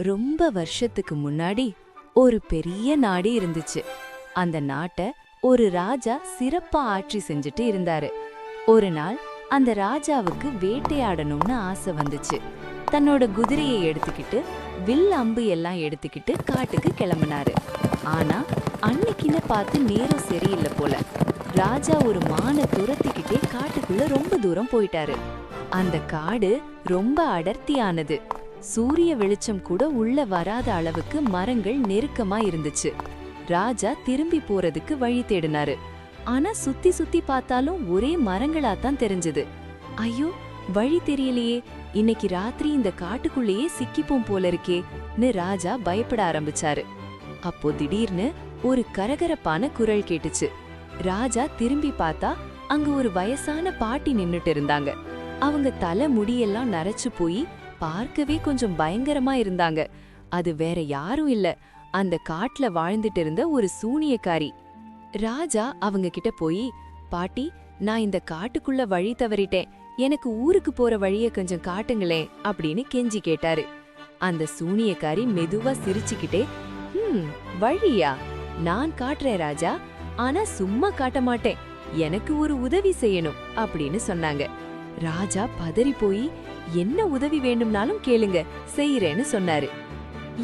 ரொம்ப வருஷத்துக்கு முன்னாடி ஒரு பெரிய நாடு இருந்துச்சு. அந்த நாட்டை ஒரு ராஜா சிறப்பா ஆட்சி செஞ்சுட்டு இருந்தாரு. ஒரு நாள் அந்த ராஜாவுக்கு வேட்டையாடணும்னு ஆசை வந்துச்சு. தன்னோட குதிரையை எடுத்துக்கிட்டு வில் அம்பு எல்லாம் எடுத்துக்கிட்டு காட்டுக்கு கிளம்பினாரு. ஆனா அன்னைக்குன்னு பார்த்து நேரம் சரியில்லை போல. ராஜா ஒரு மானை துரத்திக்கிட்டே காட்டுக்குள்ள ரொம்ப தூரம் போயிட்டாரு. அந்த காடு ரொம்ப அடர்த்தியானது. சூரிய வெளிச்சம் கூட உள்ள வராத அளவுக்கு மரங்கள் நெருக்கமா இருந்துச்சு. ராஜா திரும்பி போறதுக்கு வழி தேடினாரு. ஆனா சுத்தி சுத்தி பார்த்தாலும் ஒரே மரங்களாத்தான் தெரிஞ்சது. ஐயோ, வழி தெரியலையே, இன்னைக்கு ராத்திரி இந்த காட்டுக்குள்ளேயே சிக்கிப்போம் போல இருக்கேன்னு ராஜா பயப்பட ஆரம்பிச்சாரு. அப்போ திடீர்னு ஒரு கரகரப்பான குரல் கேட்டுச்சு. ராஜா திரும்பி பார்த்தா அங்க ஒரு வயசான பாட்டி நின்னுட்டு இருந்தாங்க. அவங்க தலை முடியெல்லாம் நரைச்சு போய் பார்க்கவே கொஞ்சம் பயங்கரமா இருந்தாங்க. அது வேற யாரும் இல்ல, அந்த காட்டுல வாழ்ந்துட்டு இருந்த ஒரு சூனியக்காரி. ராஜா அவங்க கிட்ட போய், பாட்டி, நான் இந்த காட்டுக்குள்ள வழி தவறிட்டேன், எனக்கு ஊருக்கு போற வழிய கொஞ்சம் காட்டுங்களேன் அப்படின்னு கெஞ்சி கேட்டாரு. அந்த சூனியக்காரி மெதுவா சிரிச்சுக்கிட்டே, வழியா நான் காட்டுறேன் ராஜா, ஆனா சும்மா காட்ட மாட்டேன், எனக்கு ஒரு உதவி செய்யணும் அப்படின்னு சொன்னாங்க. ராஜா பதறி போய், என்ன உதவி வேண்டும்னாலும் கேளுங்க, செய்யறேன்னு சொன்னாரு.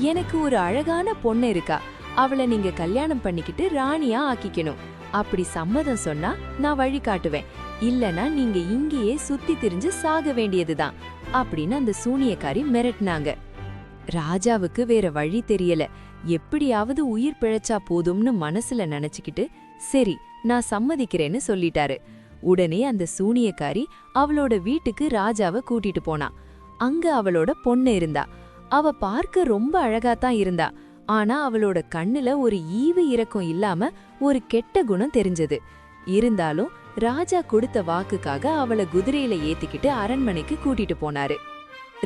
எனக்கு ஒரு அழகான பொண்ணு இருக்கா, அவளை நீங்க கல்யாணம் பண்ணிக்கிட்டு ராணியா ஆக்கிக்கணும். அப்படி சம்மதம் சொன்னா நான் வழி காட்டுவேன், இல்லனா நீங்க இங்கேயே சுத்தி திரிஞ்சு சாக வேண்டியதுதான் அப்படின்னு அந்த சூனியக்காரி மிரட்டினாங்க. ராஜாவுக்கு வேற வழி தெரியல. எப்படியாவது உயிர் பிழைச்சா போதும்னு மனசுல நினைச்சுக்கிட்டு, சரி நான் சம்மதிக்கிறேன்னு சொல்லிட்டாரு. உடனே அந்த சூனியக்காரி அவளோட வீட்டுக்கு ராஜாவை கூட்டிட்டு போனா. அங்க அவளோட பொண்ணு இருந்தா. அவ பார்க்க ரொம்ப அழகாத்தான் இருந்தா. ஆனா அவளோட கண்ணுல ஒரு ஈவு இரக்கம் இல்லாம ஒரு கெட்ட குணம் தெரிஞ்சது. இருந்தாலும் ராஜா கொடுத்த வாக்குக்காக அவளை குதிரையில ஏத்திக்கிட்டு அரண்மனைக்கு கூட்டிட்டு போனாரு.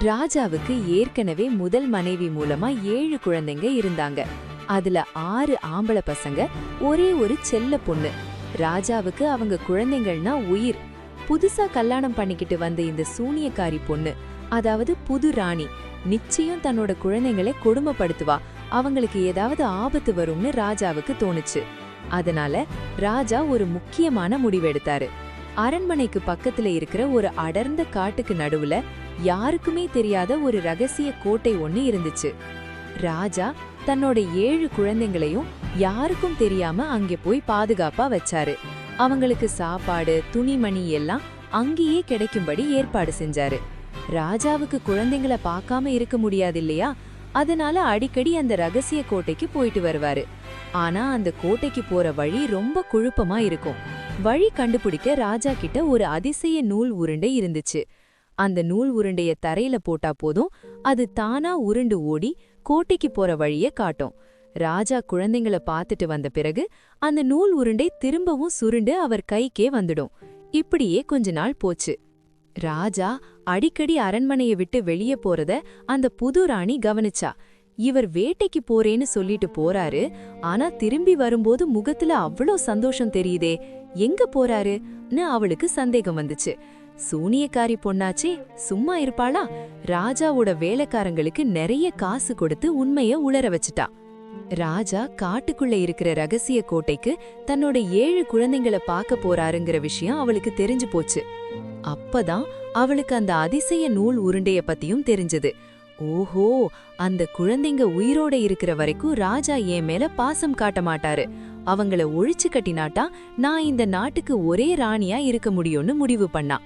ராஜாவுக்கு ஏற்கனவே முதல் மனைவி மூலமா 7 குழந்தைங்க இருந்தாங்க. அதுல 6 ஆம்பளை பசங்க, ஒரே ஒரு செல்ல பொண்ணு. ராஜாவுக்கு அவங்க குழந்தைகள்னா உயிர். புதுசா கல்யாணம் பண்ணிக்கிட்டு வந்த இந்த சூனியக்காரி பொண்ணு, அதாவது புது ராணி, நிச்சயம் தன்னோட குழந்தைகளை கொடுமைப்படுத்துவா, அவங்களுக்கு ஏதாவது ஆபத்து வரும்னு ராஜாவுக்கு தோணுச்சு. அதனால ராஜா ஒரு முக்கியமான முடிவெடுத்தாரு. அரண்மனைக்கு பக்கத்துல இருக்கிற ஒரு அடர்ந்த காட்டுக்கு நடுவுல யாருக்குமே தெரியாத ஒரு ரகசிய கோட்டை ஒண்ணு இருந்துச்சு. ராஜா தன்னோட 7 குழந்தைங்களையும் யாருக்கும் தெரியாம அங்கே போய் பாதுகாப்பா வச்சாரு. அவங்களுக்கு சாப்பாடு, துணிமணி எல்லாம் அங்கேயே கிடைக்கும்படி ஏற்பாடு செஞ்சாரு. ராஜாவுக்கு குழந்தைங்களை பார்க்காம இருக்க முடியாது இல்லையா, அதனால அடிக்கடி அந்த ரகசிய கோட்டைக்கு போயிட்டு வருவாரு. ஆனா அந்த கோட்டைக்கு போற வழி ரொம்ப குழப்பமா இருக்கும். வழி கண்டுபிடிக்க ராஜா கிட்ட ஒரு அதிசய நூல் உருண்டை இருந்துச்சு. அந்த நூல் உருண்டைய தரையில போட்டா போதும், அது தானா உருண்டு ஓடி கோட்டைக்கு போற வழிய காட்டும். ராஜா குழந்தைங்கள பார்த்துட்டு வந்த பிறகு அந்த நூல் உருண்டை திரும்பவும் சுருண்டு அவர் கைக்கே வந்துடும். இப்படியே கொஞ்ச நாள் போச்சு. ராஜா அடிக்கடி அரண்மனைய விட்டு வெளியே போறத அந்த புது ராணி கவனிச்சா. இவர் வேட்டைக்கு போறேன்னு சொல்லிட்டு போறாரு, ஆனா திரும்பி வரும்போது முகத்துல அவ்வளோ சந்தோஷம் தெரியுதே, எங்க போறாருன்னு அவளுக்கு சந்தேகம் வந்துச்சு. சூனியக்காரி பொண்ணாச்சே, சும்மா இருப்பாளா? ராஜாவோட வேலைக்காரங்களுக்கு நிறைய காசு கொடுத்து உண்மைய உளர வச்சுட்டா. ராஜா காட்டுக்குள்ள இருக்கிற ரகசிய கோட்டைக்கு தன்னோட 7 குழந்தைங்களை பார்க்க போறாருங்கிற விஷயம் அவளுக்கு தெரிஞ்சு போச்சு. அப்பதான் அவளுக்கு அந்த அதிசய நூல் உருண்டைய பத்தியும் தெரிஞ்சது. ஓஹோ, அந்த குழந்தைங்க உயிரோட இருக்கிற வரைக்கும் ராஜா என் மேல பாசம் காட்ட மாட்டாரு, அவங்கள ஒழிச்சு கட்டினாட்டா நான் இந்த நாட்டுக்கு ஒரே ராணியா இருக்க முடியும்னு முடிவு பண்ணா.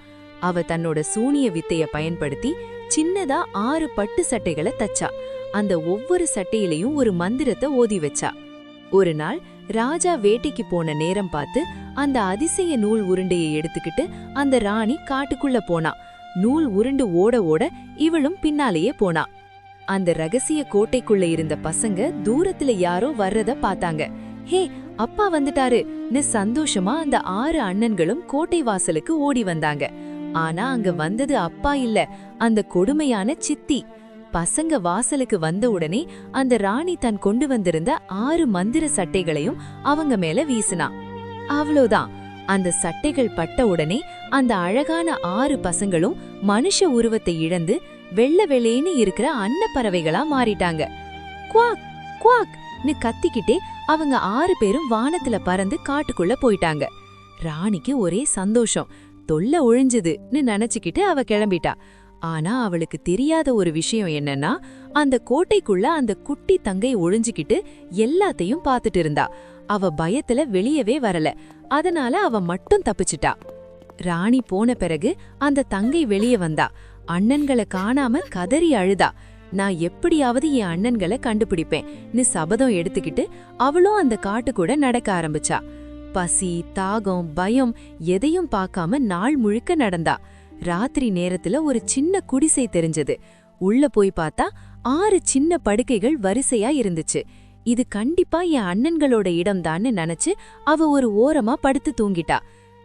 அவ தன்னோட சூனிய வித்தைய பயன்படுத்தி சின்னதா 6 பட்டு சட்டைகளை தச்சா. அந்த ஒவ்வொரு சட்டையிலையும் ஒரு மந்திரத்தை ஓதி வச்சா. ஒரு நாள் ராஜா வேட்டைக்கு போன நேரம் பார்த்து அந்த அதிசய நூல் உருண்டையை எடுத்துக்கிட்டு அந்த ராணி காட்டுக்குள்ள போனா. நூல் உருண்டு ஓட ஓட இவளும் பின்னாலேயே போனா. அந்த ரகசிய கோட்டைக்குள்ள இருந்த பசங்க தூரத்துல யாரோ வர்றத பார்த்தாங்க. ஹே, அப்பா வந்துட்டாருன்னு சந்தோஷமா அந்த 6 அண்ணன்களும் கோட்டை வாசலுக்கு ஓடி வந்தாங்க. ஆனா அங்க வந்தது அப்பா இல்ல, அந்த கொடுமையான சித்தி. பசங்க வாசலுக்கு வந்த உடனே அந்த ராணி தன் கொண்டு வந்திருந்த 6 மந்திர சட்டைகளையும் அவங்க மேல வீசினா. அவ்வளோதான், அந்த சட்டைகள் பட்ட உடனே அந்த அழகான 6 பசங்களும் மனுஷ உருவத்தை இழந்து வெள்ளை வெள்ளேன்னு இருக்கிற அன்னப்பறவைகளா மாறிட்டாங்க. குவாக் குவாக்னு கத்திக்கிட்டே அவங்க 6 பேரும் வானத்துல பறந்து காட்டுக்குள்ள போயிட்டாங்க. ராணிக்கு ஒரே சந்தோஷம், தொல்லை ஒழிஞ்சுதுன்னு நினைச்சுக்கிட்டு அவ கிளம்பிட்டா. ஆனா அவளுக்கு தெரியாத ஒரு விஷயம் என்னன்னா, அந்த கோட்டைக்குள்ள அந்த குட்டி தங்கை ஒழிஞ்சுக்கிட்டு எல்லாத்தையும் பாத்துட்டு இருந்தா. அவ பயத்துல வெளியவே வரல, அதனால அவ மட்டும் தப்பிச்சிட்டா. ராணி போன பிறகு அந்த தங்கை வெளியே வந்தா. அண்ணன்களை காணாம கதறி அழுதா. நான் எப்படியாவது என் அண்ணன்களை கண்டுபிடிப்பேன்னு சபதம் எடுத்துக்கிட்டு அவளும் அந்த காட்டு கூட நடக்க ஆரம்பிச்சா. பசி, தாகம், பயம் எதையும் பார்க்காம நாள் முழுக்க நடந்தா. ராத்திரி நேரத்துல ஒரு சின்ன குடிசை தெரிஞ்சது. உள்ள போய் பார்த்தா 6 சின்ன படுக்கைகள் வரிசையா இருந்துச்சு. இது கண்டிப்பா என் அண்ணன்களோட இடம்தான்னு நினைச்சு அவ ஒரு ஓரமா படுத்து தூங்கிட்டா.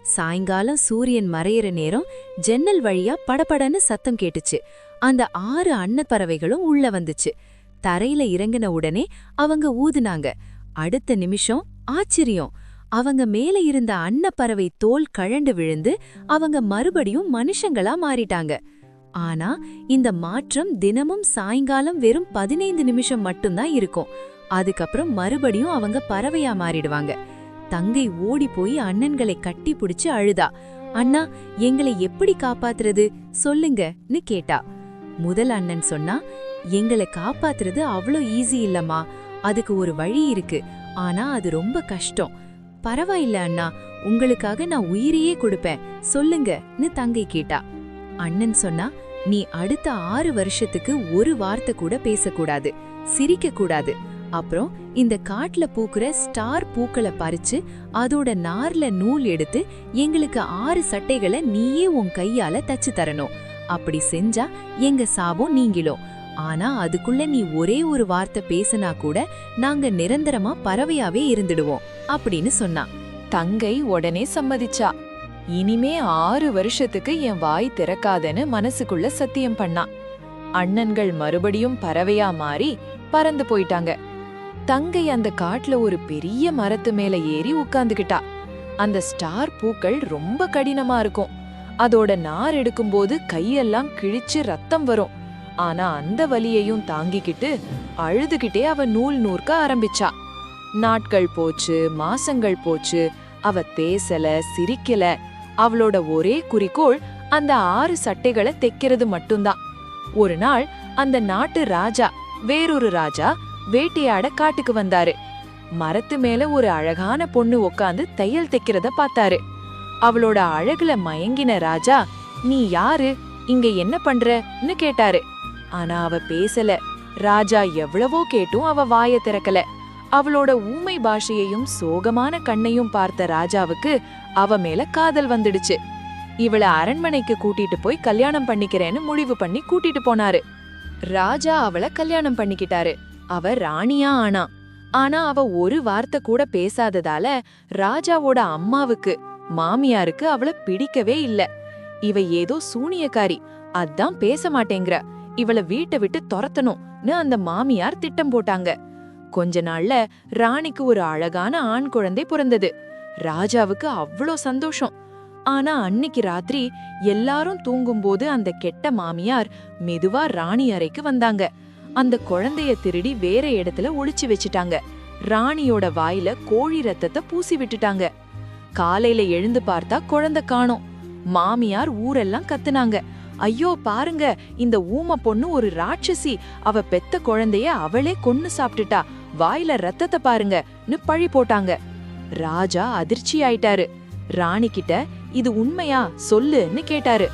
சாயங்காலம் சூரியன் மறையிற நேரம் ஜன்னல் வழியா படபடன்னு சத்தம் கேட்டுச்சு. அந்த 6 அன்னப்பறவைகளும் உள்ள வந்துச்சு. தரையில இறங்கின உடனே அவங்க ஊதுனாங்க. அடுத்த நிமிஷம் ஆச்சரியம், அவங்க மேல இருந்த அன்னப்பறவை தோல் கழண்டு விழுந்து அவங்க மறுபடியும் மனுஷங்களா மாறிட்டாங்க. ஆனா இந்த மாற்றம் தினமும் சாயங்காலம் வெறும் 15 நிமிஷம் மட்டும்தான் இருக்கும். அதுக்கப்புறம் மறுபடியும் அவங்க பறவையா மாறிடுவாங்க. தங்கை ஓடி போய் அண்ணன்களை கட்டி பிடிச்சு அழுதா. அண்ணா, எங்களை எப்படி காப்பாத்துறது சொல்லுங்கன்னு கேட்டா. முதல் அண்ணன் சொன்னா, எங்களை காப்பாத்துறது அவ்வளோ ஈஸி இல்லம்மா, அதுக்கு ஒரு வழி இருக்கு, ஆனா அது ரொம்ப கஷ்டம். பரவாயில்ல அண்ணா, உங்களுக்காக நான் உயிரையே கொடுப்பேன், சொல்லுங்கன்னு தங்கை கேட்டா. அண்ணன் சொன்னா, நீ அடுத்த 6 வருஷத்துக்கு ஒரு வார்த்தை கூட பேசக்கூடாது, சிரிக்க கூடாது. அப்புறம் இந்த காட்டுல பூக்குற ஸ்டார் பூக்களை பறிச்சு அதோட நார்ல நூல் எடுத்து எங்களுக்கு 6 சட்டைகளை நீயே உன் கையால தச்சு தரணும். அப்படி செஞ்சா எங்க சாபம் நீங்கிலும். ஆனா அதுக்குள்ள நீ ஒரே ஒரு வார்த்தை பேசினா கூட நாங்க நிரந்தரமா பறவையாவே இருந்துடுவோம் அப்படின்னு சொன்னா. தங்கை உடனே சம்மதிச்சா. இனிமே 6 வருஷத்துக்கு என் வாய் திறக்காதன்னு மனசுக்குள்ள சத்தியம் பண்ணா. அண்ணன்கள் மறுபடியும் பறவையா மாறி பறந்து போயிட்டாங்க. தங்கை அந்த காட்டுல ஒரு பெரிய மரத்து மேல ஏறி உட்கார்ந்துகிட்டா. அந்த ஸ்டார் பூக்கள் ரொம்ப கடினமா இருக்கும். அதோட நார் எடுக்கும்போது கையெல்லாம் கிழிச்சு ரத்தம் வரும். ஆனா அந்த வலியையும் தாங்கிக்கிட்டு அழுதுகிட்டே அவ நூல் நூற்க ஆரம்பிச்சா. நாட்கள் போச்சு, மாசங்கள் போச்சு. அவ பேசல, சிரிக்கல. அவளோட ஒரே குறிக்கோள் அந்த 6 சட்டைகளை தைக்கிறது மட்டும்தான். ஒரு நாள் அந்த நாட்டு ராஜா வேறொரு ராஜா வேட்டையாட காட்டுக்கு வந்தாரு. மரத்து மேல ஒரு அழகான பொண்ணு உக்காந்து தையல் தைக்கிறத பார்த்தாரு. அவளோட அழகுல மயங்கின ராஜா, நீ யாரு, இங்க என்ன பண்றன்னு கேட்டாரு. ஆனா அவ பேசல. ராஜா எவ்வளவோ கேட்டும் அவ வாய திறக்கல. அவளோட ஊமை பாஷையையும் சோகமான கண்ணையும் பார்த்த ராஜாவுக்கு அவ மேல காதல் வந்துடுச்சு. இவள அரண்மனைக்கு கூட்டிட்டு போய் கல்யாணம் பண்ணிக்கிறேன்னு முடிவு பண்ணி கூட்டிட்டு போனாரு. ராஜா அவளை கல்யாணம் பண்ணிக்கிட்டாரு. அவ ராணியா ஆனா. ஆனா அவ ஒரு வார்த்தை கூட பேசாததால ராஜாவோட அம்மாவுக்கு, மாமியாருக்கு அவளை பிடிக்கவே இல்ல. இவ ஏதோ சூனியக்காரி, அதான் பேச மாட்டேங்கிற, இவளை வீட்டை விட்டு துரத்தணும்னு அந்த மாமியார் திட்டம் போட்டாங்க. கொஞ்ச நாள்ல ராணிக்கு ஒரு அழகான ஆண் குழந்தை பிறந்தது. ராஜாவுக்கு அவ்வளோ சந்தோஷம். ஆனா அன்னைக்கு ராத்திரி எல்லாரும் தூங்கும்போது அந்த கெட்ட மாமியார் மெதுவா ராணி அறைக்கு வந்தாங்க. அந்த குழந்தைய திருடி வேற இடத்துல ஒளிச்சு வச்சுட்டாங்க. ராணியோட வாயில கோழி ரத்தத்தை பூசி விட்டுட்டாங்க. காலையில எழுந்து பார்த்தா குழந்தை காணோம். மாமியார் ஊரெல்லாம் கத்துனாங்க, ஐயோ பாருங்க, இந்த ஊம பொண்ணு ஒரு ராட்சசி, அவ பெத்த குழந்தைய அவளே கொன்னு சாப்பிட்டுட்டா, வாயில ரத்தத்தை பாருங்கன்னு பழி போட்டாங்க. ராஜா அதிர்ச்சி ஆயிட்டாரு. ராணி கிட்ட இது உண்மையா சொல்லுன்னு கேட்டாரு.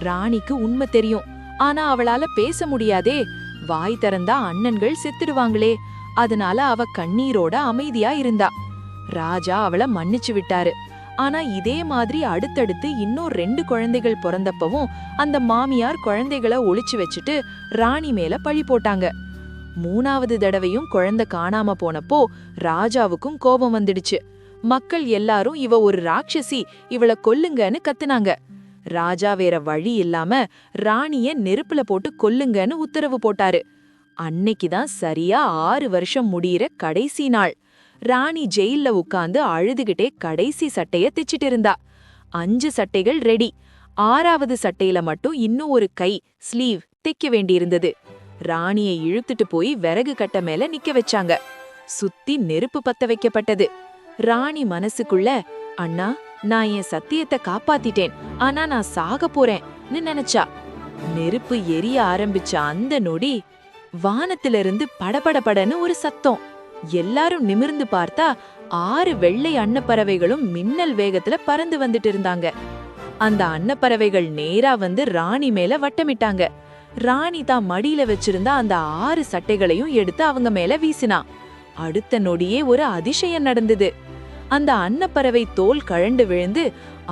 ராணிக்கு உண்மை தெரியும், ஆனா அவளால பேச முடியாதே. வாய் திறந்தா அண்ணன்கள் செத்துடுவாங்களே. அதனால அவ கண்ணீரோட அமைதியா இருந்தா. ராஜா அவளை மன்னிச்சு விட்டாரு. ஆனா இதே மாதிரி அடுத்தடுத்து இன்னும் 2 குழந்தைகள் பிறந்தப்பவும் அந்த மாமியார் குழந்தைகளை ஒளிச்சு வச்சுட்டு ராணி மேல பழி போட்டாங்க. 3வது தடவையும் குழந்தை காணாம போனப்போ ராஜாவுக்கும் கோபம் வந்துடுச்சு. மக்கள் எல்லாரும் இவ ஒரு ராட்சசி, இவளை கொல்லுங்கன்னு கத்துனாங்க. ராஜா வேற வழி இல்லாம ராணிய நெருப்புல போட்டு கொல்லுங்கன்னு உத்தரவு போட்டாரு. அன்னைக்குதான் சரியா 6 வருஷம் முடியிற கடைசி நாள். ராணி ஜெயில்ல உட்கார்ந்து அழுதுகிட்டே கடைசி சட்டைய தைச்சிட்டு இருந்தா. 5 சட்டைகள் ரெடி. 6வது சட்டையில மட்டும் இன்னும் ஒரு கை ஸ்லீவ் சிதைக்க வேண்டியிருந்தது. ராணியை இழுத்துட்டு போய் விறகு கட்ட மேல நிக்க வச்சாங்க. சுத்தி நெருப்பு பத்த வைக்கப்பட்டது. ராணி மனசுக்குள்ள, அண்ணா, நான் என் சத்தியத்தை காப்பாத்திட்டேன், ஆனா நான் சாக போறேன்னு நினைச்சா. நெருப்பு எரிய ஆரம்பிச்ச அந்த நொடி வானத்திலிருந்து படபடபடன்னு ஒரு சத்தம். எல்லாரும் நிமிர்ந்து பார்த்தா 6 வெள்ளை அன்னப்பறவைகளும் மின்னல் வேகத்துல பறந்து வந்துட்டு இருந்தாங்க. அந்த அன்னப்பறவைகள் நேரா வந்து ராணி மேல வட்டமிட்டாங்க. ராணி தான் மடியில வச்சிருந்த அந்த 6 சட்டைகளையும் எடுத்து அவங்க மேல வீசினா. அடுத்த நொடியே ஒரு அதிசயம் நடந்தது. அந்த அன்னப்பறவை தோல் கழண்டு விழுந்து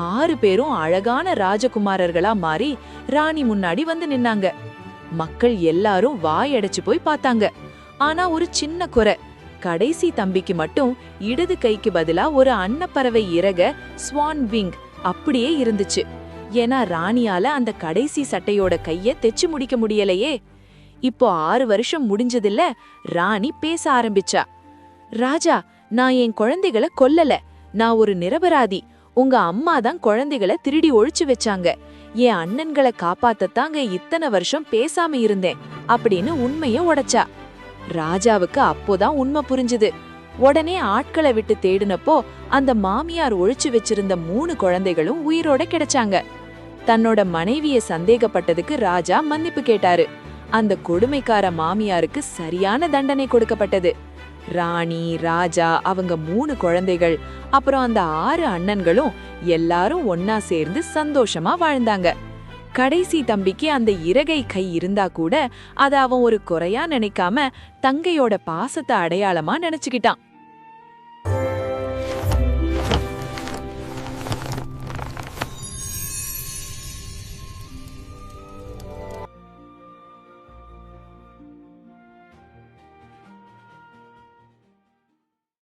6 பேரும் அழகான ராஜகுமாரர்களா மாறி ராணி முன்னாடி வந்து நின்னாங்க. மக்கள் எல்லாரும் வாயடைச்சு போய் பார்த்தாங்க. ஆனா ஒரு சின்ன குறை, கடைசி தம்பிக்கு மட்டும் இடது கைக்கு பதிலா ஒரு அன்னப்பறவை இறக, ஸ்வான் விங் அப்படியே இருந்துச்சு. ஏன்னா ராணியால அந்த கடைசி சட்டையோட கைய தெச்சு முடிக்க முடியலையே. இப்போ 6 வருஷம் முடிஞ்சதில்ல. ராணி பேச ஆரம்பிச்சா. ராஜா, நான் என் குழந்தைகளை கொல்லல. நான் ஒரு நிரபராதி. உங்க அம்மா தான் குழந்தைகளை திருடி ஒழிச்சு வச்சாங்க. என் அண்ணன்களை காப்பாத்தத்தாங்க இத்தனை வருஷம் பேசாம இருந்தேன் அப்படின்னு உண்மைய உடைச்சா. ராஜாவுக்கு அப்போதான் உண்மை புரிஞ்சுது. உடனே ஆட்களை விட்டு தேடினப்போ அந்த மாமியார் ஒழிச்சு வச்சிருந்த 3 குழந்தைகளும் உயிரோட கிடைச்சாங்க. தன்னோட மனைவிய சந்தேகப்பட்டதுக்கு ராஜா மன்னிப்பு கேட்டாரு. அந்த கொடுமைக்கார மாமியாருக்கு சரியான தண்டனை கொடுக்கப்பட்டது. ராணி, ராஜா, அவங்க 3 குழந்தைகள், அப்புறம் அந்த 6 அண்ணன்களும் எல்லாரும் ஒன்னா சேர்ந்து சந்தோஷமா வாழ்ந்தாங்க. கடைசி தம்பிக்கு அந்த இறகை கை இருந்தா கூட அத அவன் ஒரு குறையா நினைக்காம தங்கையோட பாசத்தை அடையாளமா நினைச்சுக்கிட்டான்.